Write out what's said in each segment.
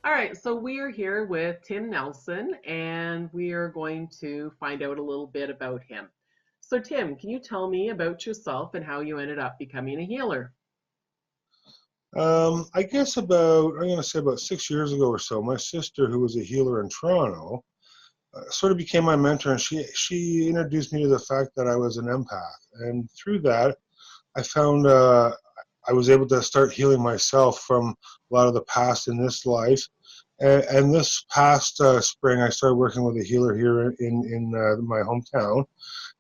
All right, so we are here with Tim Nelson, and we are going to find out a little bit about him. So, Tim, can you tell me about yourself and how you ended up becoming a healer? I guess I'm going to say about 6 years ago or so, my sister, who was a healer in Toronto, sort of became my mentor, and she introduced me to the fact that I was an empath. And through that, I found I was able to start healing myself from a lot of the past in this life. And this past spring, I started working with a healer here in my hometown.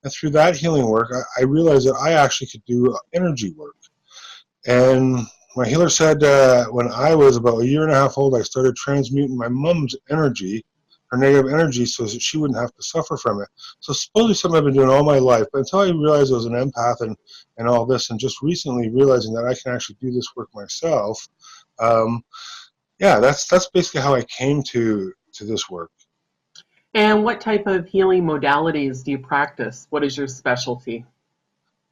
And through that healing work, I realized that I actually could do energy work. And my healer said when I was about a year and a half old, I started transmuting my mom's energy, her negative energy, so that she wouldn't have to suffer from it. So supposedly something I've been doing all my life, but until I realized I was an empath and all this, and just recently realizing that I can actually do this work myself, um, yeah, that's basically how I came to this work. And what type of healing modalities do you practice? What is your specialty?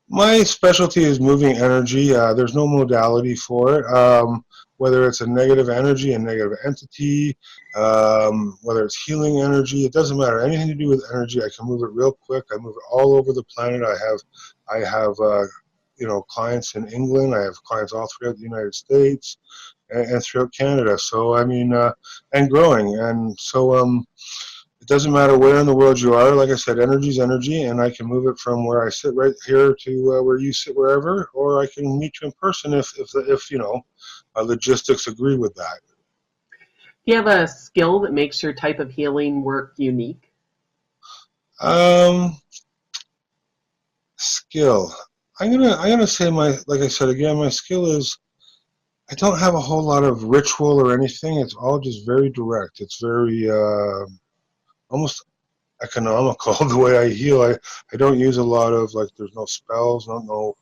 My specialty is moving energy. There's no modality for it. Whether it's a negative energy, a negative entity, whether it's healing energy, it doesn't matter. Anything to do with energy, I can move it real quick. I move it all over the planet. I have clients in England. I have clients all throughout the United States and throughout Canada. So I mean, and growing. And so it doesn't matter where in the world you are. Like I said, energy is energy, and I can move it from where I sit right here to where you sit, wherever, or I can meet you in person if logistics agree with that. Do you have a skill that makes your type of healing work unique? Um, skill. I'm gonna say like I said again, my skill is I don't have a whole lot of ritual or anything. It's all just very direct. It's very almost economical the way I heal. I don't use a lot of like there's no spells, no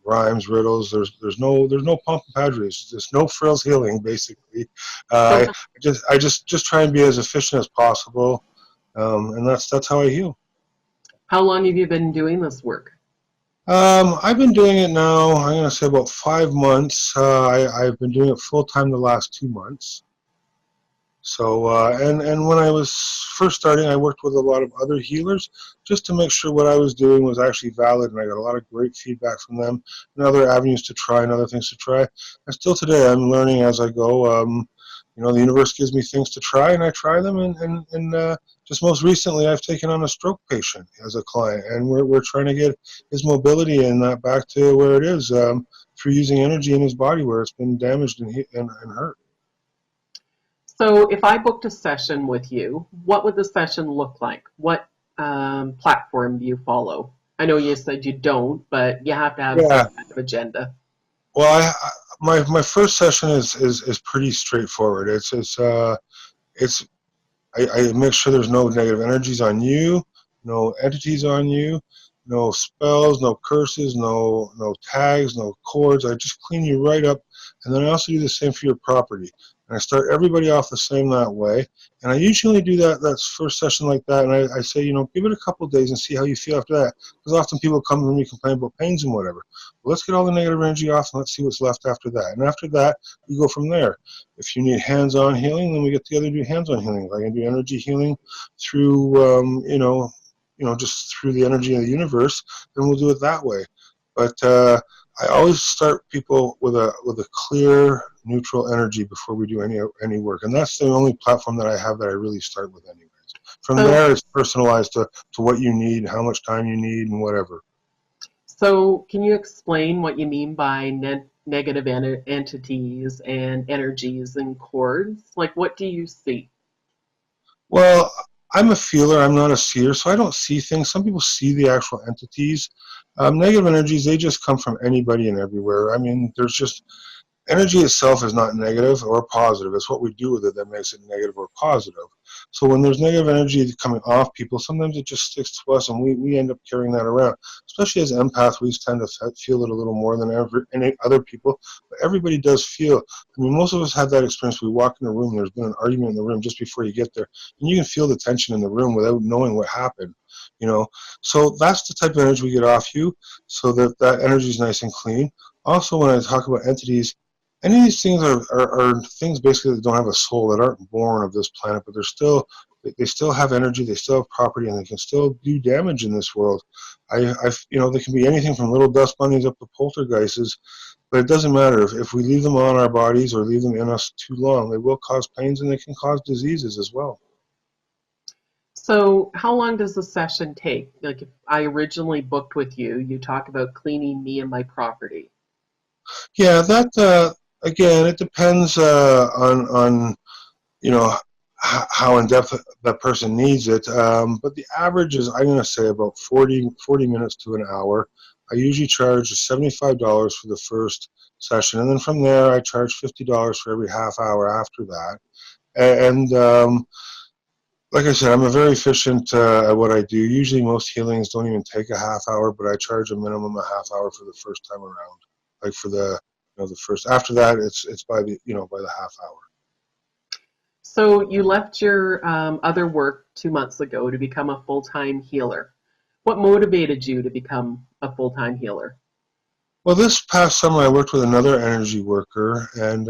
rhymes, riddles. There's no pomp and pageantry. There's no frills healing basically. So, I just try and be as efficient as possible, and that's how I heal. how long have you been doing this work? I've been doing it now. I'm gonna say about 5 months. I've been doing it full time the last 2 months. So, and when I was first starting, I worked with a lot of other healers just to make sure what I was doing was actually valid, and I got a lot of great feedback from them and other avenues to try and other things to try. And still today, I'm learning as I go. The universe gives me things to try, and I try them. And just most recently, I've taken on a stroke patient as a client, and we're trying to get his mobility and that back to where it is through using energy in his body where it's been damaged and hurt. So, if I booked a session with you, what would the session look like? What platform do you follow? I know you said you don't, but you have to have some Yeah. kind of agenda. Well, my first session is pretty straightforward. It's I make sure there's no negative energies on you, no entities on you, no spells, no curses, no tags, no cords. I just clean you right up, and then I also do the same for your property. And I start everybody off the same that way. And I usually do that first session like that, and I say, give it a couple of days and see how you feel after that. Because often people come to me complain about pains and whatever. Well, let's get all the negative energy off and let's see what's left after that. And after that, we go from there. If you need hands-on healing, then we get together and do hands-on healing. If I can do energy healing through, just through the energy of the universe, then we'll do it that way. But I always start people with a clear, neutral energy before we do any work, and that's the only platform that I have that I really start with, anyways. From So, there, it's personalized to what you need, how much time you need, and whatever. so can you explain what you mean by negative entities and energies and cords? Like, what do you see? Well, I'm a feeler. I'm not a seer, so I don't see things. Some people see the actual entities. Negative energies, they just come from anybody and everywhere. I mean, there's just energy itself is not negative or positive. It's what we do with it that makes it negative or positive. So when there's negative energy coming off people, sometimes it just sticks to us, and we end up carrying that around. Especially as empaths, we tend to feel it a little more than any other people. But everybody does feel. I mean, most of us have that experience. We walk in a room, there's been an argument in the room just before you get there, and you can feel the tension in the room without knowing what happened. You know, so that's the type of energy we get off you, so that energy is nice and clean. Also, when I talk about entities, any of these things are things basically that don't have a soul, that aren't born of this planet, but they still have energy, they still have property, and they can still do damage in this world. They can be anything from little dust bunnies up to poltergeists, but it doesn't matter if we leave them on our bodies or leave them in us too long. They will cause pains and they can cause diseases as well. So, how long does the session take? Like, if I originally booked with you, you talk about cleaning me and my property. Yeah, that again, it depends on how in depth that person needs it. But the average is, I'm going to say, about 40 minutes to an hour. I usually charge $75 for the first session, and then from there I charge $50 for every half hour after that. And like I said, I'm a very efficient at what I do. Usually most healings don't even take a half hour, but I charge a minimum a half hour for the first time around. Like for the first. After that, it's by the half hour. So, you left your other work 2 months ago to become a full time healer. What motivated you to become a full time healer? Well, this past summer I worked with another energy worker, and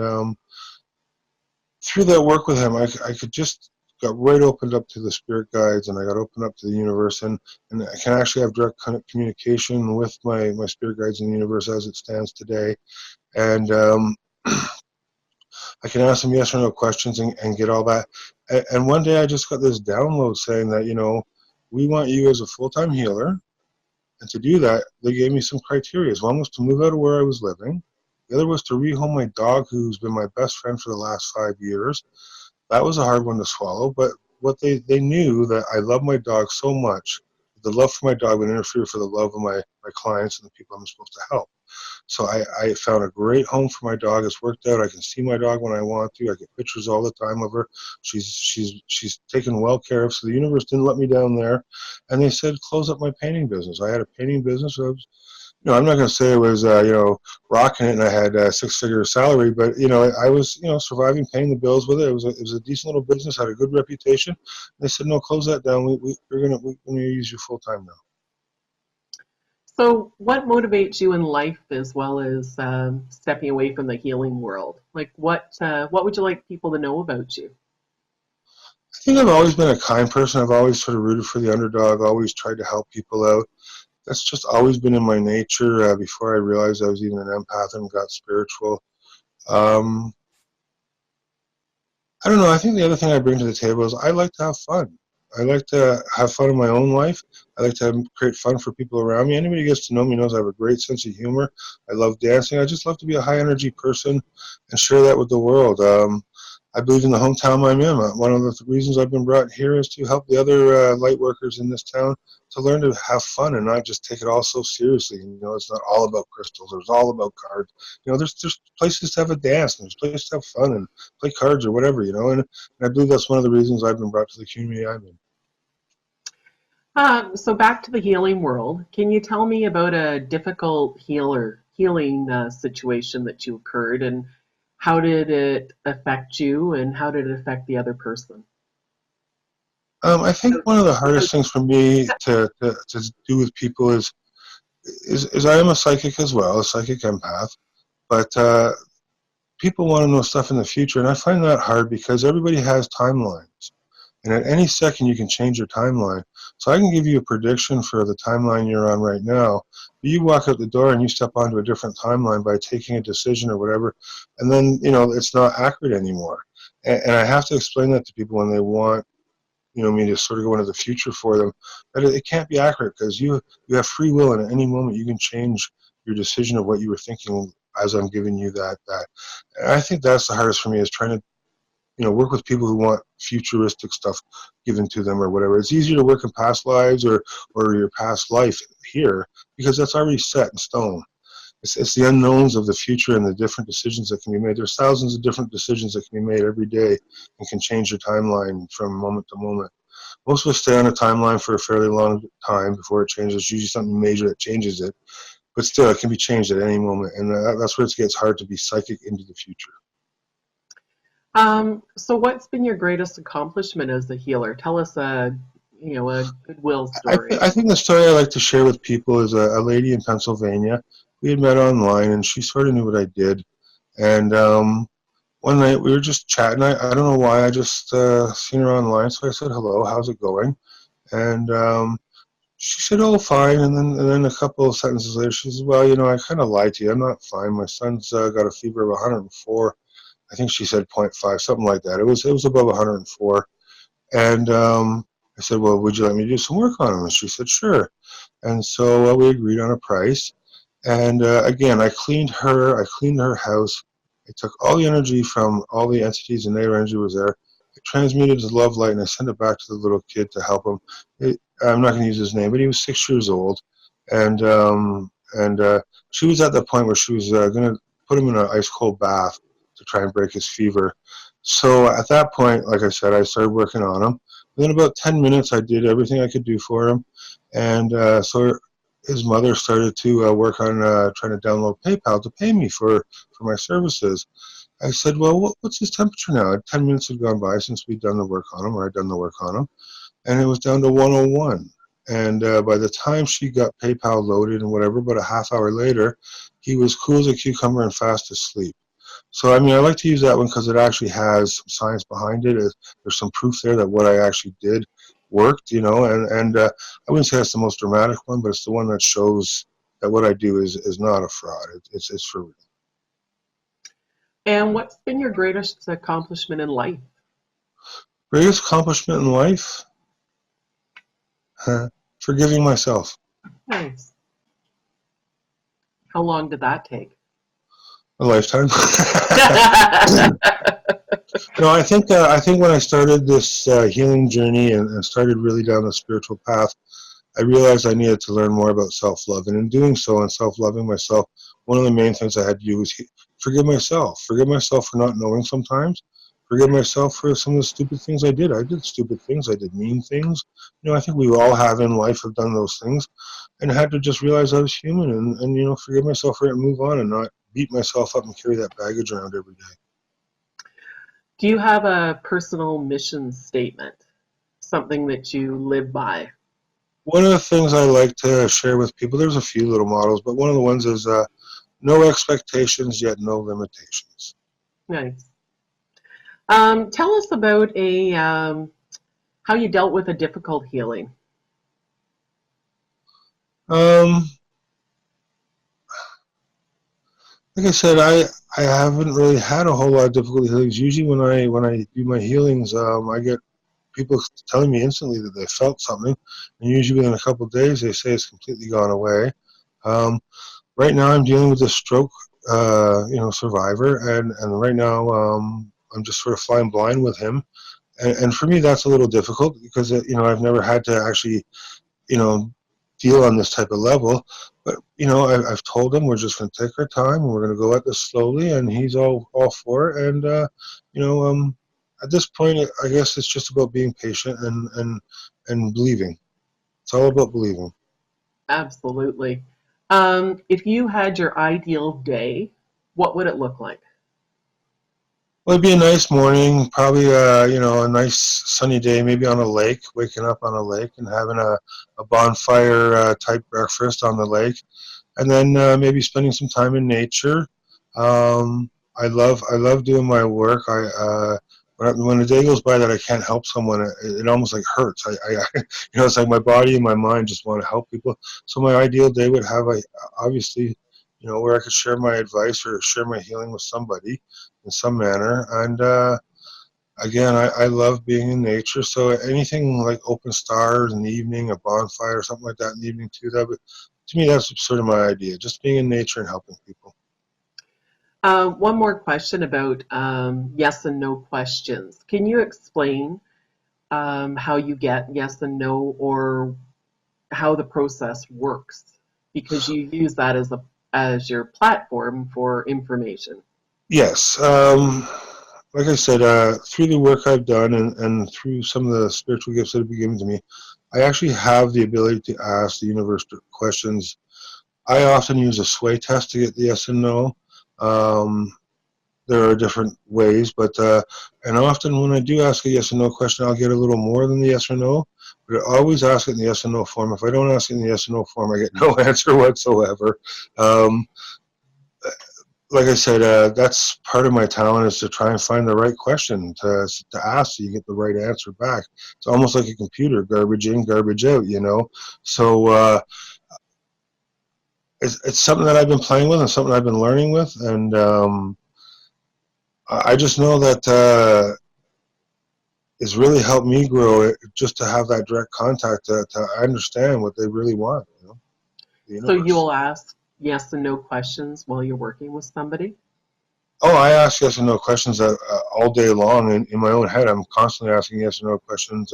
through that work with him, I could just got right opened up to the spirit guides, and I got opened up to the universe, and I can actually have direct communication with my spirit guides in the universe as it stands today, and I can ask them yes or no questions and get all that. And one day I just got this download saying that we want you as a full-time healer. And to do that, they gave me some criteria. One was to move out of where I was living. The other was to rehome my dog, who's been my best friend for the last 5 years. That was a hard one to swallow, but they knew that I love my dog so much, the love for my dog would interfere for the love of my clients and the people I'm supposed to help. So I found a great home for my dog. It's worked out. I can see my dog when I want to. I get pictures all the time of her. She's taken well care of. So the universe didn't let me down there. And they said, close up my painting business. I had a painting business. I'm not going to say it was, rocking it and I had a six-figure salary, but, I was, surviving, paying the bills with it. It was a decent little business, had a good reputation. And they said, no, close that down. We're going to use you full time now. So, what motivates you in life as well as stepping away from the healing world? Like, what would you like people to know about you? I think I've always been a kind person. I've always sort of rooted for the underdog, always tried to help people out. That's just always been in my nature before I realized I was even an empath and got spiritual. Um, I don't know. I think the other thing I bring to the table is I like to have fun. I like to have fun in my own life. I like to create fun for people around me. Anybody who gets to know me knows I have a great sense of humor. I love dancing. I just love to be a high energy person and share that with the world. I believe in the hometown I'm in. One of the reasons I've been brought here is to help the other light workers in this town to learn to have fun and not just take it all so seriously. It's not all about crystals. It's all about cards. There's places to have a dance and there's places to have fun and play cards or whatever. And I believe that's one of the reasons I've been brought to the community I'm in. So back to the healing world. Can you tell me about a difficult healing situation that you occurred, and how did it affect you, and how did it affect the other person? I think one of the hardest things for me to do with people is I am a psychic as well, a psychic empath, but people want to know stuff in the future, and I find that hard because everybody has timelines. And at any second, you can change your timeline. So I can give you a prediction for the timeline you're on right now. But you walk out the door and you step onto a different timeline by taking a decision or whatever, and then it's not accurate anymore. And I have to explain that to people when they want me to sort of go into the future for them. That it can't be accurate because you have free will, and at any moment you can change your decision of what you were thinking as I'm giving you that. And I think that's the hardest for me is trying to work with people who want futuristic stuff given to them or whatever. It's easier to work in past lives or your past life here because that's already set in stone. It's the unknowns of the future and the different decisions that can be made. There's thousands of different decisions that can be made every day and can change your timeline from moment to moment. Most of us stay on a timeline for a fairly long time before it changes. It's usually something major that changes it. But still, it can be changed at any moment. And that's where it gets hard to be psychic into the future. So what's been your greatest accomplishment as a healer? Tell us a goodwill story. I think the story I like to share with people is a lady in Pennsylvania. We had met online, and she sort of knew what I did. And one night we were just chatting. I don't know why. I just seen her online, so I said hello. How's it going? And she said, "Oh, fine." And then a couple of sentences later, she says, "Well, I kind of lied to you. I'm not fine. My son's got a fever of 104. I think she said point 0.5, something like that. It was above 104." And I said, "Well, would you let me do some work on him?" And she said, "Sure." And so we agreed on a price. And again, I cleaned her house. I took all the energy from all the entities, and their energy was there. I transmuted his love light, and I sent it back to the little kid to help him. I'm not going to use his name, but he was 6 years old, and she was at the point where she was going to put him in an ice cold bath to try and break his fever. So at that point, like I said, I started working on him. Within about 10 minutes, I did everything I could do for him, and so his mother started to work on trying to download PayPal to pay me for my services. I said, "Well, what's his temperature now?" 10 minutes had gone by since we'd done the work on him, or I'd done the work on him, and it was down to 101. And by the time she got PayPal loaded and whatever, about a half hour later, he was cool as a cucumber and fast asleep. So, I mean, I like to use that one because it actually has some science behind it. There's some proof there that what I actually did worked, and I wouldn't say that's the most dramatic one, but it's the one that shows that what I do is not a fraud. It's for real. And what's been your greatest accomplishment in life? Greatest accomplishment in life? Forgiving myself. Nice. How long did that take? A lifetime. No, I think when I started this healing journey and started really down the spiritual path, I realized I needed to learn more about self-love. And in doing so and self-loving myself, one of the main things I had to do was forgive myself. Forgive myself for not knowing sometimes. Forgive myself for some of the stupid things I did. I did stupid things. I did mean things. I think we all have in life have done those things. And I had to just realize I was human and forgive myself for it and move on and not beat myself up and carry that baggage around every day. Do you have a personal mission statement? Something that you live by? One of the things I like to share with people, there's a few little models, but one of the ones is no expectations, yet no limitations. Nice. Tell us about a how you dealt with a difficult healing. Um, like I said, I haven't really had a whole lot of difficult healings. Usually, when I do my healings, I get people telling me instantly that they felt something, and usually within a couple of days, they say it's completely gone away. Um, right now, I'm dealing with a stroke, survivor, and right now, I'm just sort of flying blind with him, and for me, that's a little difficult because I've never had to actually you know, deal on this type of level. But I've told him we're just going to take our time and we're going to go at this slowly, and he's all for it. And you know, at this point, I guess it's just about being patient and believing. It's all about believing. Absolutely. If you had your ideal day, what would it look like? Well, it'd be a nice morning, probably a nice sunny day, maybe on a lake, waking up on a lake and having a bonfire type breakfast on the lake, and then maybe spending some time in nature. I love doing my work. When a day goes by that I can't help someone, it almost like hurts. It's like my body and my mind just want to help people. So my ideal day would have obviously, where I could share my advice or share my healing with somebody in some manner. And again, I love being in nature. So anything like open stars in the evening, a bonfire, or something like that in the evening too. To me, that's sort of my idea. Just being in nature and helping people. One more question about yes and no questions. Can you explain how you get yes and no, or how the process works? Because you use that as your platform for information. Yes. Like I said, through the work I've done and through some of the spiritual gifts that have been given to me, I actually have the ability to ask the universe questions. I often use a sway test to get the yes and no. Um, there are different ways, but and often when I do ask a yes or no question, I'll get a little more than the yes or no. But I always ask it in the yes or no form. If I don't ask it in the yes or no form, I get no answer whatsoever. Um, like I said, that's part of my talent is to try and find the right question to ask so you get the right answer back. It's almost like a computer, garbage in, garbage out, you know. So it's something that I've been playing with and something I've been learning with, and I just know that it's really helped me grow it just to have that direct contact to understand what they really want, you know, the So you universe. will ask yes and no questions while you're working with somebody? Oh, I ask yes and no questions all day long in my own head. I'm constantly asking yes and no questions.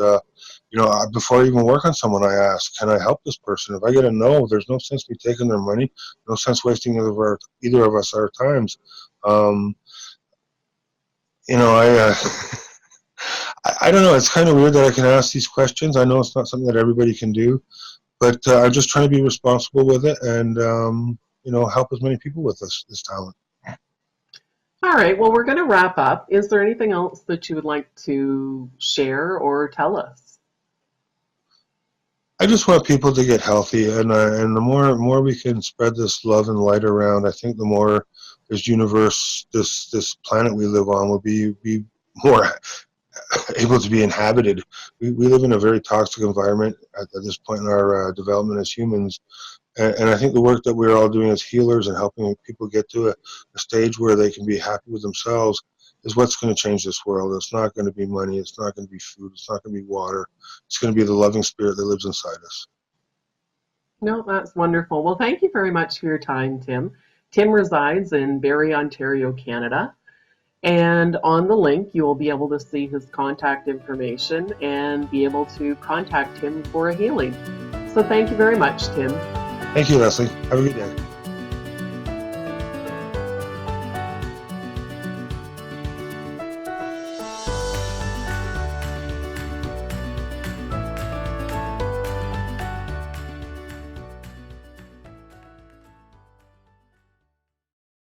Before I even work on someone, I ask, can I help this person? If I get a no, there's no sense me taking their money, no sense wasting either of us our times. Um, I I don't know. It's kind of weird that I can ask these questions. I know it's not something that everybody can do, but I'm just trying to be responsible with it and help as many people with this talent. All right, well, we're going to wrap up. Is there anything else that you would like to share or tell us? I just want people to get healthy, and the more we can spread this love and light around, I think the more this universe, this planet we live on, will be more able to be inhabited. We live in a very toxic environment at this point in our development as humans, and I think the work that we're all doing as healers and helping people get to a stage where they can be happy with themselves is what's going to change this world. It's not going to be money. It's not going to be food. It's not going to be water. It's going to be the loving spirit that lives inside us. No, that's wonderful. Well, thank you very much for your time, Tim. Tim resides in Barrie, Ontario, Canada. And on the link, you will be able to see his contact information and be able to contact him for a healing. So thank you very much, Tim. Thank you, Leslie. Have a good day.